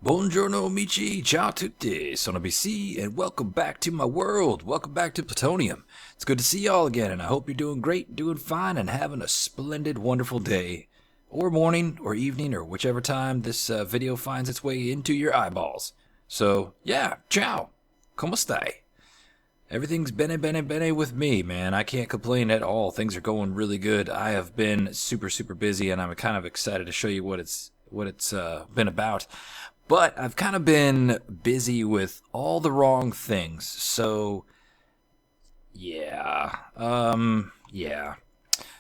Buongiorno amici, ciao tutti, sono BC, and welcome back to my world. Welcome back to Plutonium. It's good to see y'all again, and I hope you're doing great, doing fine, and having a splendid, wonderful day, or morning, or evening, or whichever time this video finds its way into your eyeballs. So, yeah, ciao, como stai? Everything's bene with me, man. I can't complain at all. Things are going really good. I have been super busy, and I'm kind of excited to show you what it's been about. But I've kind of been busy with all the wrong things. So, yeah.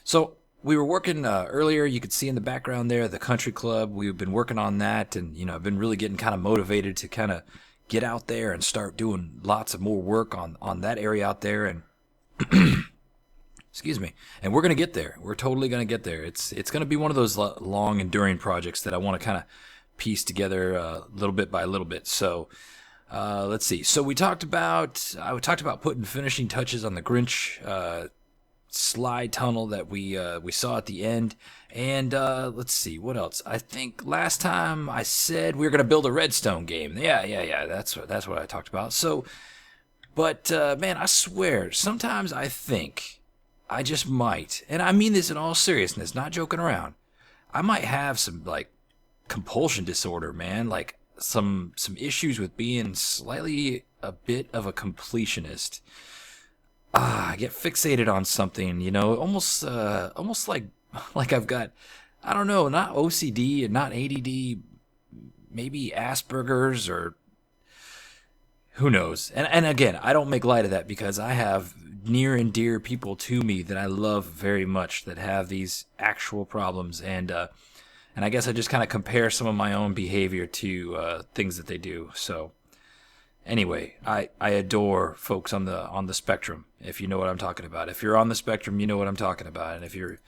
So, we were working earlier. You could see in the background there, the country club. We've been working on that, and, you know, I've been really getting kind of motivated to kind of get out there and start doing lots of more work on that area out there. And, excuse me. And we're going to get there. We're totally going to get there. It's going to be one of those long, enduring projects that I want to kind of piece together little bit by little bit. So let's see. So I talked about putting finishing touches on the Grinch slide tunnel that we saw at the end. And let's see, what else? I think last time I said we were going to build a redstone game. Yeah. That's what I talked about. So, but man, I swear, sometimes I think I just might, and I mean this in all seriousness, not joking around, I might have some like compulsion disorder, man, like some issues with being slightly a bit of a completionist. I get fixated on something, you know, almost like I've got, I don't know, not OCD and not ADD, maybe Asperger's, or who knows. And again, I don't make light of that because I have near and dear people to me that I love very much that have these actual problems, and I guess I just kind of compare some of my own behavior to things that they do. So anyway, I adore folks on the spectrum, if you know what I'm talking about. If you're on the spectrum, you know what I'm talking about. And if you're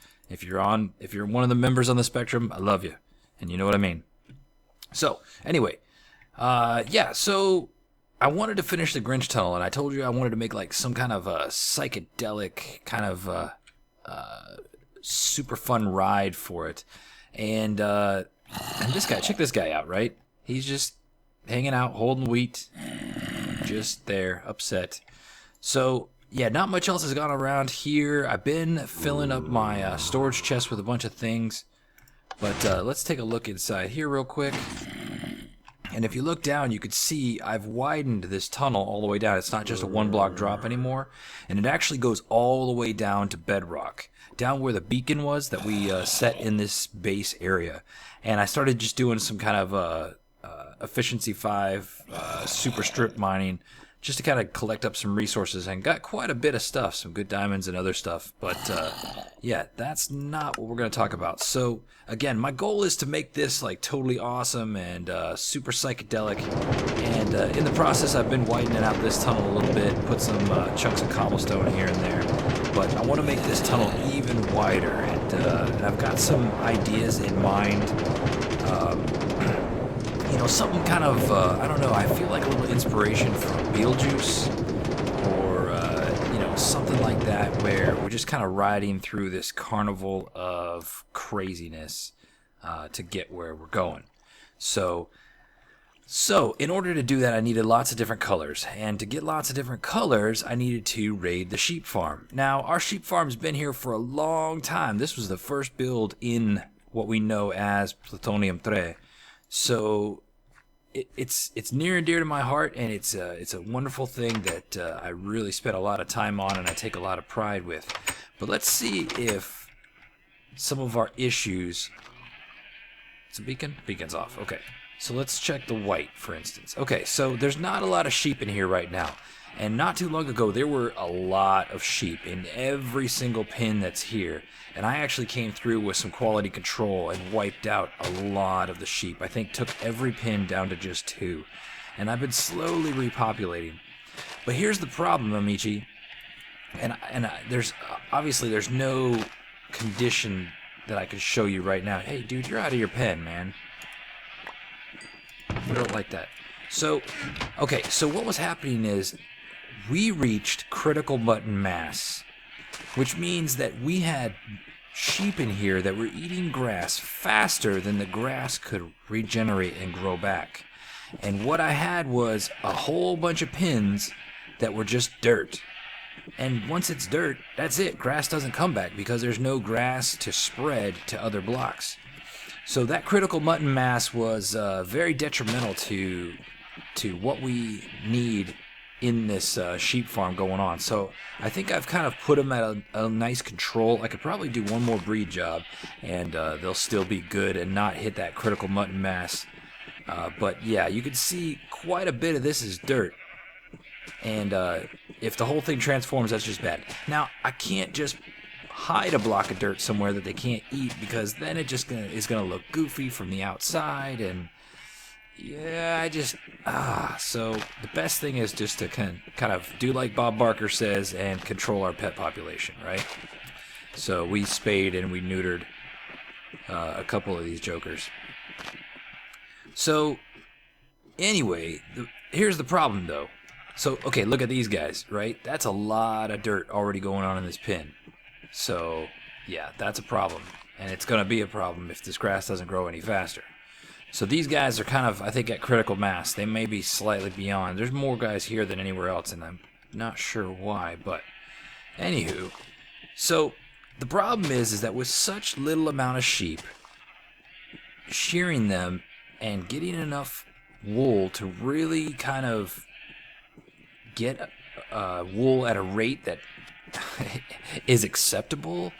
one of the members on the spectrum, I love you, and you know what I mean. So anyway, so I wanted to finish the Grinch tunnel, and I told you I wanted to make like some kind of a psychedelic kind of super fun ride for it. And this guy, check this guy out, right? He's just hanging out, holding wheat, just there, upset. So, yeah, not much else has gone around here. I've been filling up my storage chest with a bunch of things. But let's take a look inside here real quick. And if you look down, you could see I've widened this tunnel all the way down. It's not just a one-block drop anymore. And it actually goes all the way down to bedrock, down where the beacon was that we set in this base area. And I started just doing some kind of efficiency 5 super strip mining just to kind of collect up some resources, and got quite a bit of stuff, some good diamonds and other stuff. But yeah, that's not what we're going to talk about. So again, my goal is to make this like totally awesome and super psychedelic. And in the process, I've been widening out this tunnel a little bit, put some chunks of cobblestone here and there. But I want to make this tunnel even wider, and I've got some ideas in mind. You know, something kind of, I don't know, I feel like a little inspiration from Beetlejuice, or, you know, something like that, where we're just kind of riding through this carnival of craziness to get where we're going. So in order to do that, I needed lots of different colors. And to get lots of different colors, I needed to raid the sheep farm. Now, our sheep farm's been here for a long time. This was the first build in what we know as Plutonium 3. So it's near and dear to my heart, and it's a wonderful thing that I really spent a lot of time on, and I take a lot of pride with. But let's see if some of our issues... It's a beacon? Beacon's off. Okay. So let's check the white, for instance. Okay, so there's not a lot of sheep in here right now. And not too long ago, there were a lot of sheep in every single pin that's here. And I actually came through with some quality control and wiped out a lot of the sheep. I think took every pin down to just 2. And I've been slowly repopulating. But here's the problem, Amici. And there's obviously there's no condition that I could show you right now. Hey, dude, you're out of your pen, man. I don't like that. So, okay, so what was happening is we reached critical mutton mass, which means that we had sheep in here that were eating grass faster than the grass could regenerate and grow back. And what I had was a whole bunch of pins that were just dirt. And once it's dirt, that's it. Grass doesn't come back because there's no grass to spread to other blocks. So that critical mutton mass was very detrimental to what we need in this sheep farm going on. So I think I've kind of put them at a nice control. I could probably do one more breed job and they'll still be good and not hit that critical mutton mass. But yeah, you can see quite a bit of this is dirt. And if the whole thing transforms, that's just bad. Now, I can't just hide a block of dirt somewhere that they can't eat, because then it just is gonna look goofy from the outside. And yeah, so the best thing is just to kind of do like Bob Barker says and control our pet population, right? So we spayed and we neutered a couple of these jokers. So anyway, here's the problem though. So, okay, look at these guys, right? That's a lot of dirt already going on in this pen. So, yeah, that's a problem. And it's going to be a problem if this grass doesn't grow any faster. So these guys are kind of, I think, at critical mass. They may be slightly beyond. There's more guys here than anywhere else, and I'm not sure why. But, anywho, so the problem is that with such little amount of sheep, shearing them and getting enough wool to really kind of get wool at a rate that is acceptable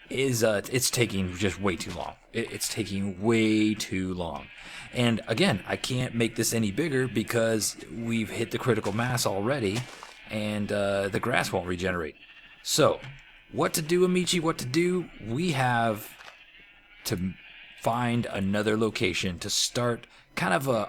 is it's taking just way too long. It's taking way too long. And again, I can't make this any bigger because we've hit the critical mass already, and the grass won't regenerate. So, what to do, Amici? What to do? We have to find another location to start kind of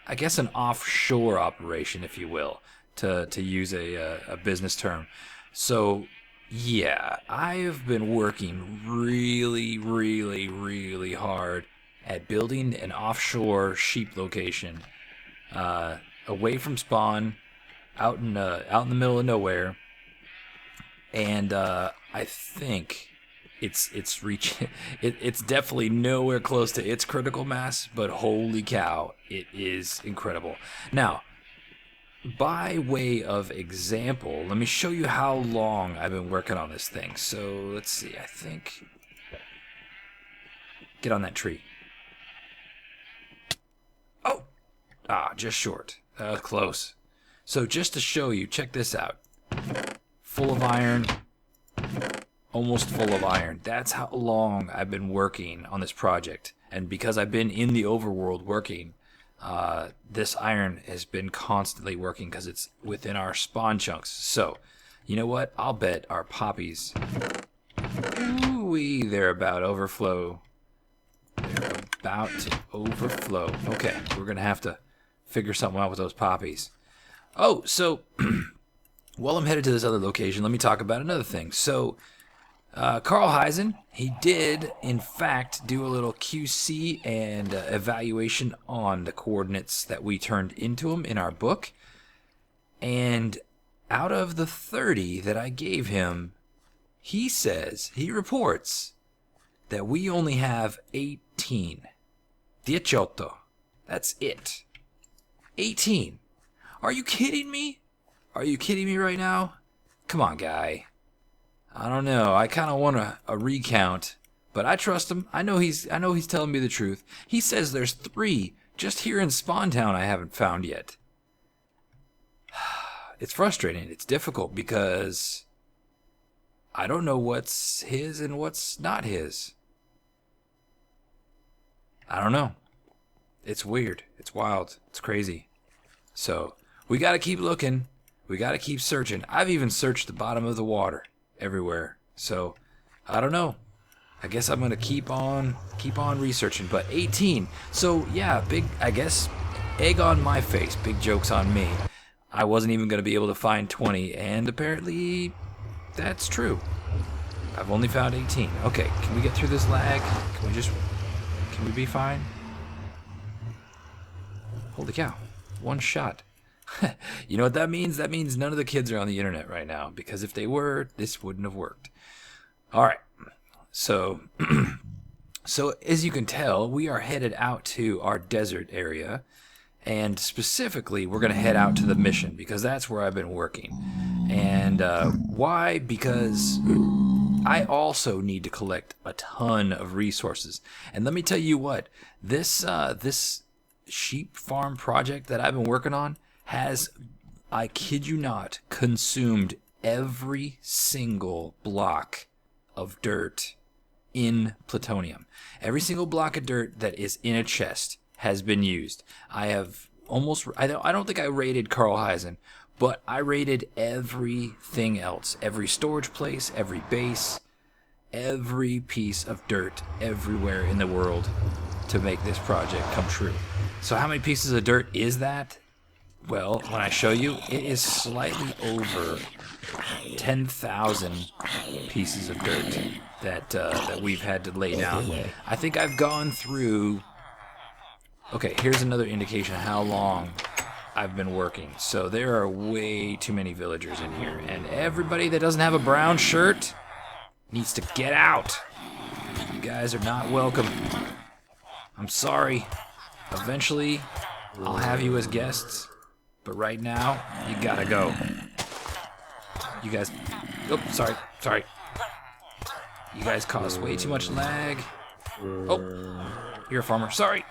I guess an offshore operation, if you will, to use a business term. So, yeah, I've been working really, really, really hard at building an offshore sheep location, away from spawn, out in the middle of nowhere, and I think it's definitely nowhere close to its critical mass, but holy cow, it is incredible. Now, by way of example, let me show you how long I've been working on this thing. So let's see, I think, get on that tree. Oh, just short. Close. So just to show you, check this out. Full of iron, almost full of iron. That's how long I've been working on this project. And because I've been in the overworld working, this iron has been constantly working because it's within our spawn chunks. So, you know what? I'll bet our poppies, they're about to overflow. They're about to overflow. Okay, we're going to have to figure something out with those poppies. Oh, so while I'm headed to this other location, let me talk about another thing. So, Carl Heisen, he did, in fact, do a little QC and evaluation on the coordinates that we turned into him in our book. And out of the 30 that I gave him, he reports that we only have 18. 18. That's it. 18. Are you kidding me? Are you kidding me right now? Come on, guy. I don't know. I kind of want a recount, but I trust him. I know he's telling me the truth. He says there's 3 just here in Spawn Town I haven't found yet. It's frustrating. It's difficult because I don't know what's his and what's not his. I don't know. It's weird. It's wild. It's crazy. So we got to keep looking. We got to keep searching. I've even searched the bottom of the water everywhere. So I don't know. I guess I'm gonna keep on researching. But 18. So yeah, big, I guess, egg on my face. Big joke's on me. I wasn't even gonna be able to find 20, and apparently that's true. I've only found 18. Okay, can we get through this lag? Can we be fine? Holy cow. One shot. You know what that means? That means none of the kids are on the internet right now, because if they were, this wouldn't have worked. All right. So, so as you can tell, we are headed out to our desert area, and specifically, we're going to head out to the mission, because that's where I've been working. And why? Because I also need to collect a ton of resources. And let me tell you what, this sheep farm project that I've been working on has, I kid you not, consumed every single block of dirt in plutonium. Every single block of dirt that is in a chest has been used. I don't think I raided Carl Heisen, but I raided everything else. Every storage place, every base, every piece of dirt everywhere in the world to make this project come true. So how many pieces of dirt is that? Well, when I show you, it is slightly over 10,000 pieces of dirt that we've had to lay down. I think I've gone through... Okay, here's another indication of how long I've been working. So there are way too many villagers in here, and everybody that doesn't have a brown shirt needs to get out. You guys are not welcome. I'm sorry. Eventually, I'll have you as guests, but right now, you gotta go. You guys... Oh, sorry. You guys cause way too much lag. Oh, you're a farmer. Sorry.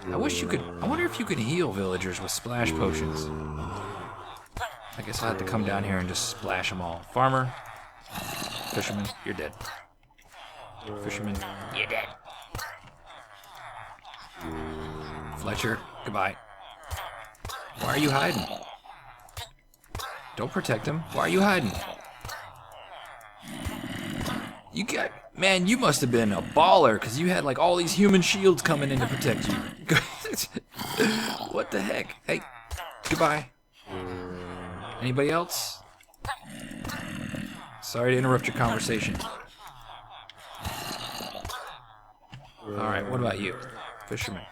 I wonder if you could heal villagers with splash potions. I guess I'll have to come down here and just splash them all. Farmer, fisherman, you're dead. Fisherman, you're dead. Fletcher, goodbye. Why are you hiding? Don't protect him. Why are you hiding? Man, you must have been a baller, because you had like all these human shields coming in to protect you. What the heck? Hey, goodbye. Anybody else? Sorry to interrupt your conversation. Alright, what about you? Fisherman,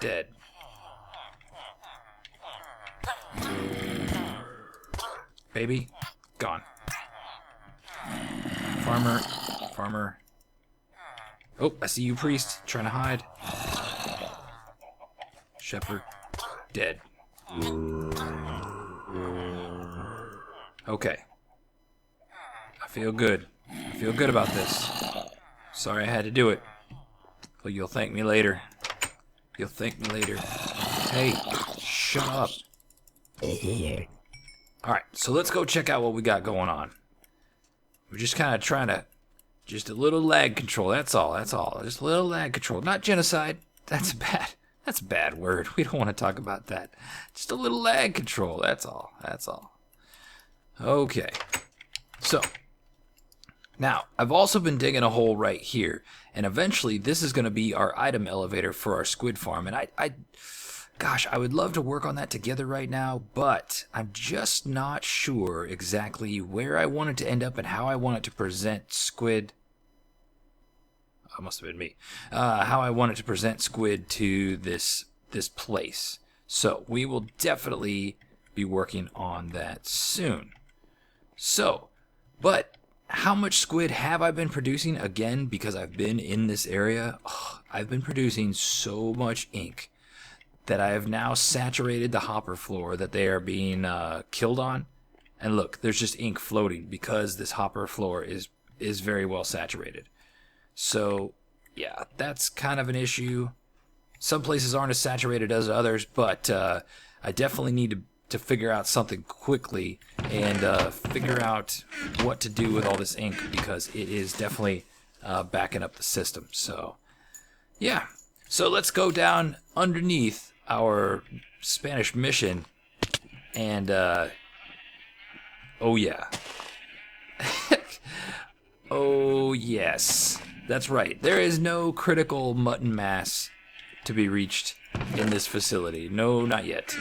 dead. Baby, gone. Farmer. Oh, I see you, priest, trying to hide. Shepherd, dead. Okay. I feel good. I feel good about this. Sorry I had to do it. But you'll thank me later. You'll thank me later. Hey, shut up. Alright, so let's go check out what we got going on. We're just kind of trying to... Just a little lag control, that's all. Just a little lag control. Not genocide. That's a bad word. We don't want to talk about that. Just a little lag control, that's all. Okay. So, now, I've also been digging a hole right here. And eventually, this is going to be our item elevator for our squid farm. And gosh, I would love to work on that together right now, but I'm just not sure exactly where I want it to end up and how I want it to present squid. Oh, must have been me. How I want it to present squid to this place. So we will definitely be working on that soon. So, but how much squid have I been producing? Again, because I've been in this area, I've been producing so much ink that I have now saturated the hopper floor that they are being killed on. And look, there's just ink floating because this hopper floor is very well saturated. So, yeah, that's kind of an issue. Some places aren't as saturated as others, but I definitely need to figure out something quickly and figure out what to do with all this ink, because it is definitely backing up the system. So, yeah. So let's go down underneath our Spanish mission, and oh yeah. Oh yes, that's right, there is no critical mutton mass to be reached in this facility. No, not yet.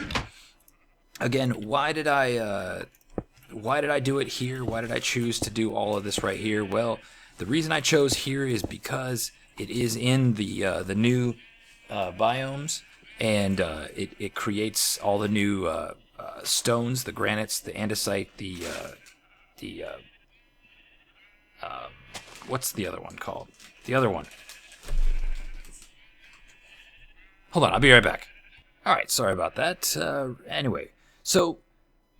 Again, why did I why did I do it here? Why did I choose to do all of this right here? Well, the reason I chose here is because it is in the new biomes, and it creates all the new stones, the granites, the andesite, the what's the other one called? The other one. Hold on, I'll be right back. All right, sorry about that. Anyway, so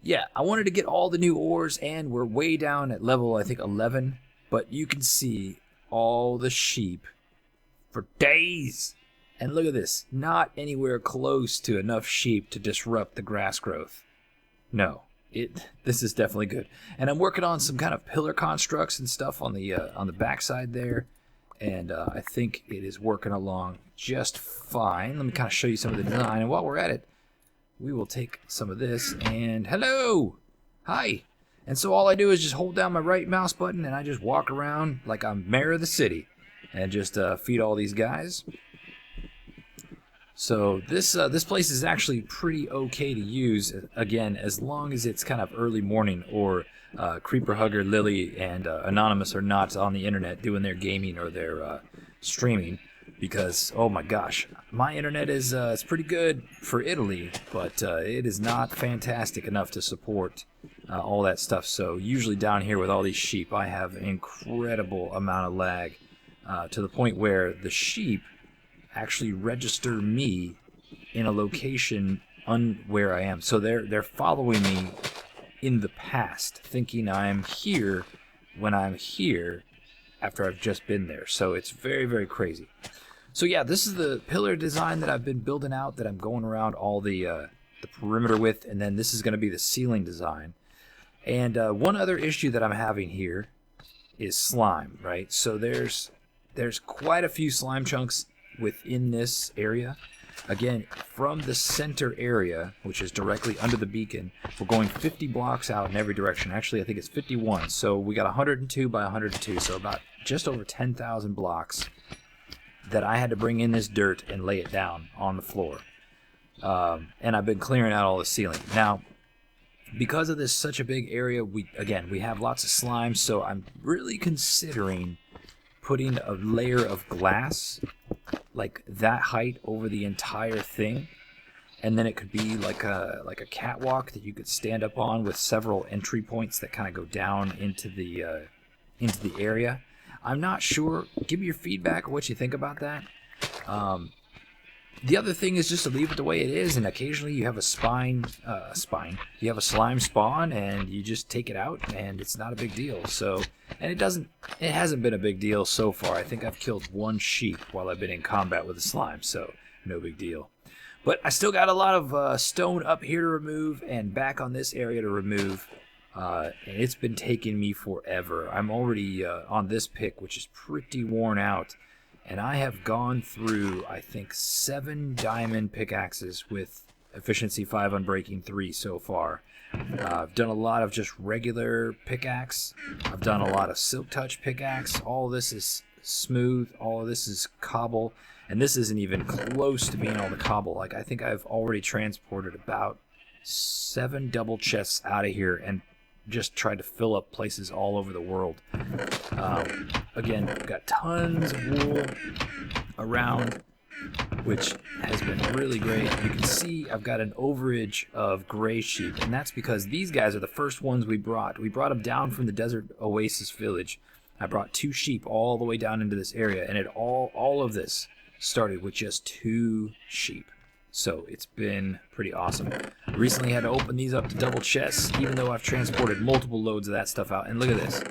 yeah, I wanted to get all the new ores, and we're way down at level, I think, 11. But you can see all the sheep for days. And look at this. Not anywhere close to enough sheep to disrupt the grass growth. No, this is definitely good. And I'm working on some kind of pillar constructs and stuff on the backside there. And I think it is working along just fine. Let me kind of show you some of the design. And while we're at it, we will take some of this. And hello! Hi! And so all I do is just hold down my right mouse button, and I just walk around like I'm mayor of the city. And just feed all these guys. So this place is actually pretty okay to use, again, as long as it's kind of early morning, or Creeper Hugger, Lily, and Anonymous are not on the internet doing their gaming or their streaming, because, oh my gosh, my internet is it's pretty good for Italy, but it is not fantastic enough to support all that stuff. So usually down here with all these sheep, I have an incredible amount of lag, to the point where the sheep actually register me in a location where I am. So they're following me in the past, thinking I'm here when I'm here after I've just been there. So it's very, very crazy. So yeah, this is the pillar design that I've been building out, that I'm going around all the perimeter with, and then this is going to be the ceiling design. And one other issue that I'm having here is slime, right? So there's quite a few slime chunks within this area. Again, from the center area, which is directly under the beacon, we're going 50 blocks out in every direction. Actually, I think it's 51. So we got 102 by 102, so about just over 10,000 blocks that I had to bring in this dirt and lay it down on the floor. And I've been clearing out all the ceiling. Now, because of this such a big area, we have lots of slime, so I'm really considering putting a layer of glass like that height over the entire thing, and then it could be like a catwalk that you could stand up on with several entry points that kind of go down into the area. I'm not sure. Give me your feedback on what you think about that. The other thing is just to leave it the way it is, and occasionally you have you have a slime spawn, and you just take it out, and it's not a big deal. So, and it hasn't been a big deal so far. I think I've killed one sheep while I've been in combat with the slime, so no big deal. But I still got a lot of stone up here to remove, and back on this area to remove, and it's been taking me forever. I'm already on this pick, which is pretty worn out. And I have gone through, I think, 7 diamond pickaxes with efficiency 5 unbreaking 3 so far. I've done a lot of just regular pickaxe. I've done a lot of silk touch pickaxe. All of this is smooth. All of this is cobble. And this isn't even close to being all the cobble. Like, I think I've already transported about 7 double chests out of here and just tried to fill up places all over the world. Again, we've got tons of wool around, which has been really great. You can see I've got an overage of gray sheep, and that's because these guys are the first ones we brought. We brought them down from the desert oasis village. I brought 2 sheep all the way down into this area, and all of this started with just 2 sheep. So it's been pretty awesome. Recently had to open these up to double chests, even though I've transported multiple loads of that stuff out. And look at this.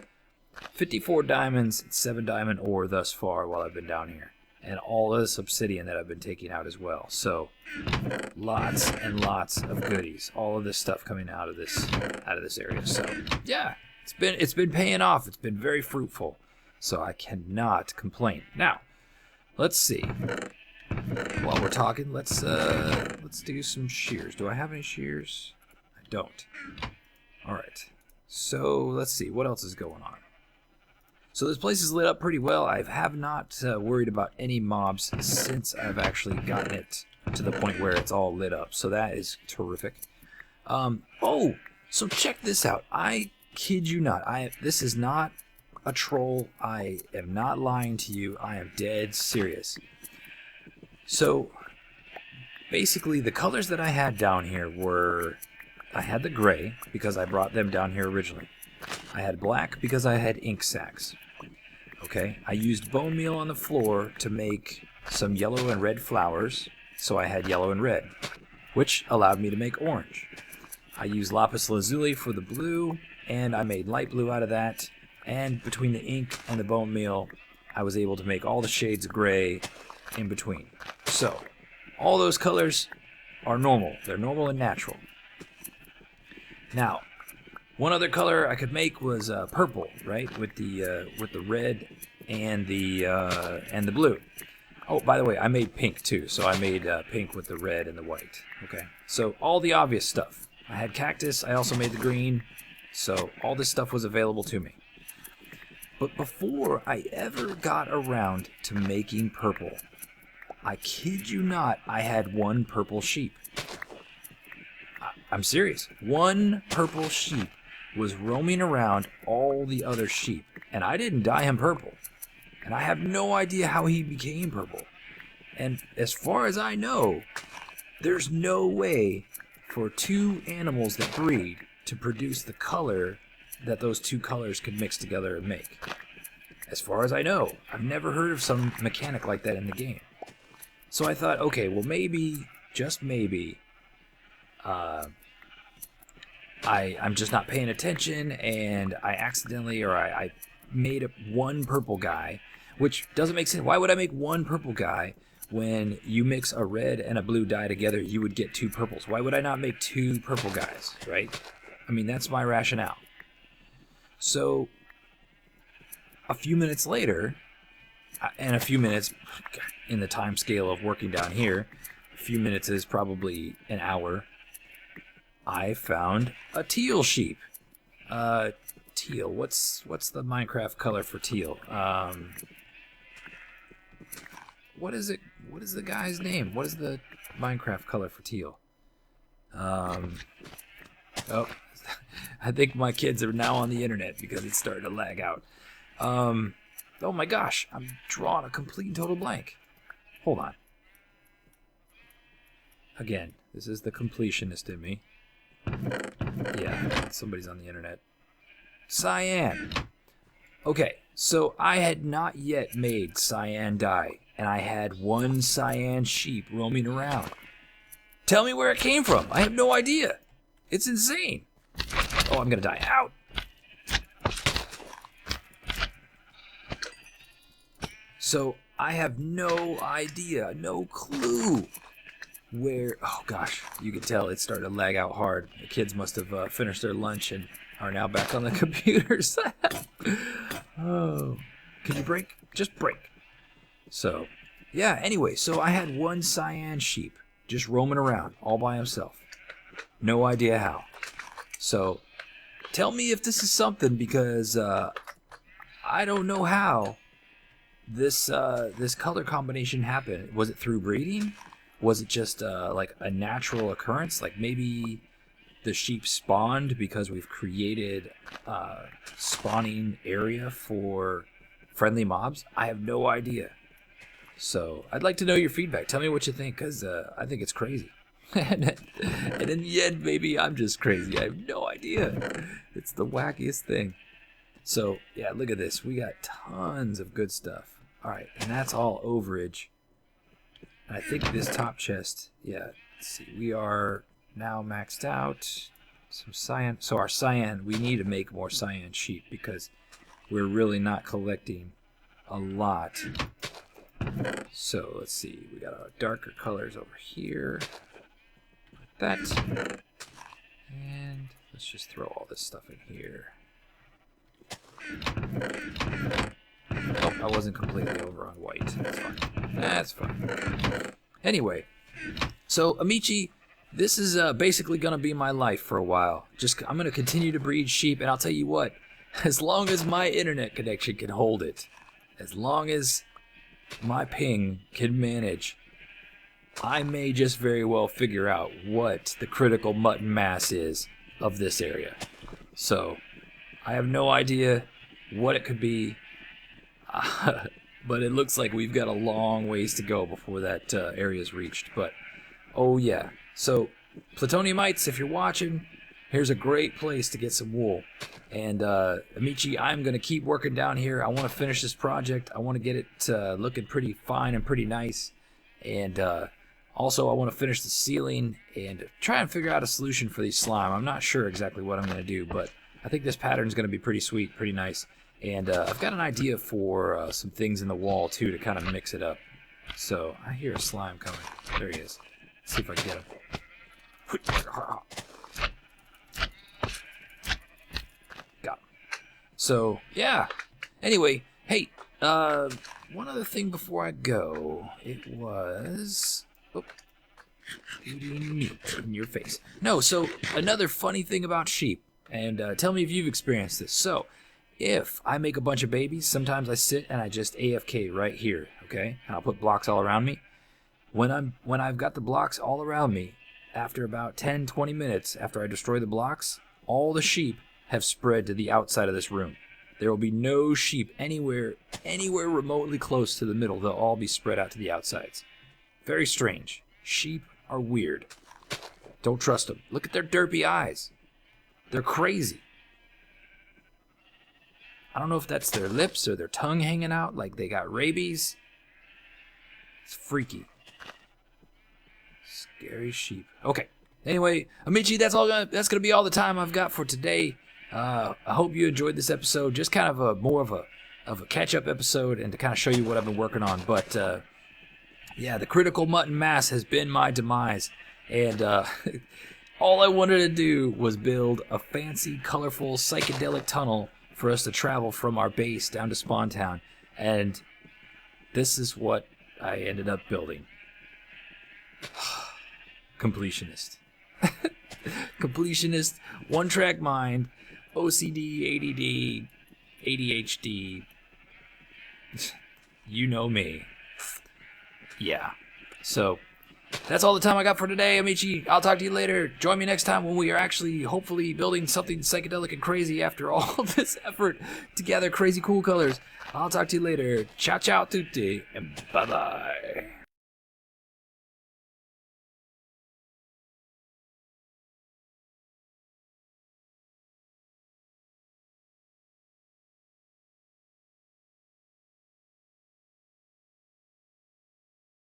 54 diamonds, 7 diamond ore thus far while I've been down here. And all this obsidian that I've been taking out as well. So lots and lots of goodies. All of this stuff coming out of this area. So yeah, it's been paying off. It's been very fruitful. So I cannot complain. Now, let's see. While we're talking, let's do some shears. Do I have any shears? I don't. All right. So let's see what else is going on. So this place is lit up pretty well. I have not worried about any mobs since I've actually gotten it to the point where it's all lit up. So that is terrific. Oh, So check this out. I kid you not. This is not a troll. I am not lying to you. I am dead serious. So basically the colors that I had down here were, I had the gray because I brought them down here originally. I had black because I had ink sacs. Okay, I used bone meal on the floor to make some yellow and red flowers, so I had yellow and red, which allowed me to make orange. I used lapis lazuli for the blue, and I made light blue out of that, and between the ink and the bone meal, I was able to make all the shades of gray in between. So, all those colors are normal. They're normal and natural. Now, one other color I could make was purple, right, with the red and the blue. Oh, by the way, I made pink too, so I made pink with the red and the white. Okay, so all the obvious stuff. I had cactus. I also made the green, so all this stuff was available to me. But before I ever got around to making purple, I kid you not, I had one purple sheep. I'm serious. One purple sheep was roaming around all the other sheep, and I didn't dye him purple. And I have no idea how he became purple. And as far as I know, there's no way for two animals that breed to produce the color that those two colors could mix together and make. As far as I know, I've never heard of some mechanic like that in the game. So I thought, okay, well maybe, just maybe, I'm just not paying attention, and I accidentally, or I made up one purple guy, which doesn't make sense. Why would I make one purple guy when you mix a red and a blue dye together, you would get two purples? Why would I not make two purple guys, right? I mean, that's my rationale. So, a few minutes later, and a few minutes in the time scale of working down here, a few minutes is probably an hour, I found a teal sheep. Teal. What's the Minecraft color for teal? What is it? What is the guy's name? What is the Minecraft color for teal? Oh, I think my kids are now on the internet because it's starting to lag out. Oh my gosh, I'm drawing a complete and total blank. Hold on. Again, this is the completionist in me. Yeah, somebody's on the internet. Cyan. Okay, so I had not yet made cyan dye, and I had one cyan sheep roaming around. Tell me where it came from. I have no idea. It's insane. Oh, I'm gonna die. Out. So I have no idea, no clue where. Oh gosh, you can tell it's starting to lag out hard. The kids must have finished their lunch and are now back on the computers. Oh, can you break? Just break. So, yeah. Anyway, so I had one cyan sheep just roaming around all by himself. No idea how. So, tell me if this is something, because I don't know how this color combination happened. Was it through breeding? Was it just like a natural occurrence? Like maybe the sheep spawned because we've created a spawning area for friendly mobs? I have no idea. So I'd like to know your feedback. Tell me what you think, because I think it's crazy. And in the end, maybe I'm just crazy. I have no idea. It's the wackiest thing. So, yeah, look at this. We got tons of good stuff. All right, and that's all overage. And I think this top chest, yeah, let's see. We are now maxed out. Some cyan. So our cyan, we need to make more cyan sheep because we're really not collecting a lot. So, let's see. We got our darker colors over here. Like that. And let's just throw all this stuff in here. Oh, I wasn't completely over on white. That's fine. That's fine. Anyway, so Amici, this is basically going to be my life for a while. I'm going to continue to breed sheep, and I'll tell you what, as long as my internet connection can hold it, as long as my ping can manage, I may just very well figure out what the critical mutton mass is of this area. So I have no idea what it could be, but it looks like we've got a long ways to go before that area is reached. But oh yeah, so Plutoniumites, if you're watching, here's a great place to get some wool. And Amici, I'm going to keep working down here. I want to finish this project. I want to get it looking pretty fine and pretty nice. And also I want to finish the ceiling and try and figure out a solution for these slime. I'm not sure exactly what I'm going to do, but I think this pattern is going to be pretty sweet, pretty nice. And I've got an idea for some things in the wall too to kind of mix it up. So I hear a slime coming. There he is. Let's see if I can get him. Got him. So yeah. Anyway, hey, one other thing before I go. It was in your face. No, so another funny thing about sheep, and tell me if you've experienced this. So if I make a bunch of babies, sometimes I sit and I just AFK right here, okay? And I'll put blocks all around me. When I've got the blocks all around me, after about 10-20 minutes after I destroy the blocks, all the sheep have spread to the outside of this room. There will be no sheep anywhere remotely close to the middle. They'll all be spread out to the outsides. Very strange. Sheep are weird. Don't trust them. Look at their derpy eyes. They're crazy. I don't know if that's their lips or their tongue hanging out like they got rabies. It's freaky. Scary sheep. Okay. Anyway, Amici, that's gonna be all the time I've got for today. I hope you enjoyed this episode. Just kind of more of a catch-up episode and to kind of show you what I've been working on. But yeah, the Critical Mutton Mass has been my demise, and all I wanted to do was build a fancy, colorful, psychedelic tunnel for us to travel from our base down to Spawn Town, and this is what I ended up building. Completionist. Completionist, one-track mind, OCD, ADD, ADHD. You know me. Yeah. So, that's all the time I got for today, Amici. I'll talk to you later. Join me next time when we are actually, hopefully, building something psychedelic and crazy after all this effort to gather crazy cool colors. I'll talk to you later. Ciao, ciao, tutti, and bye-bye.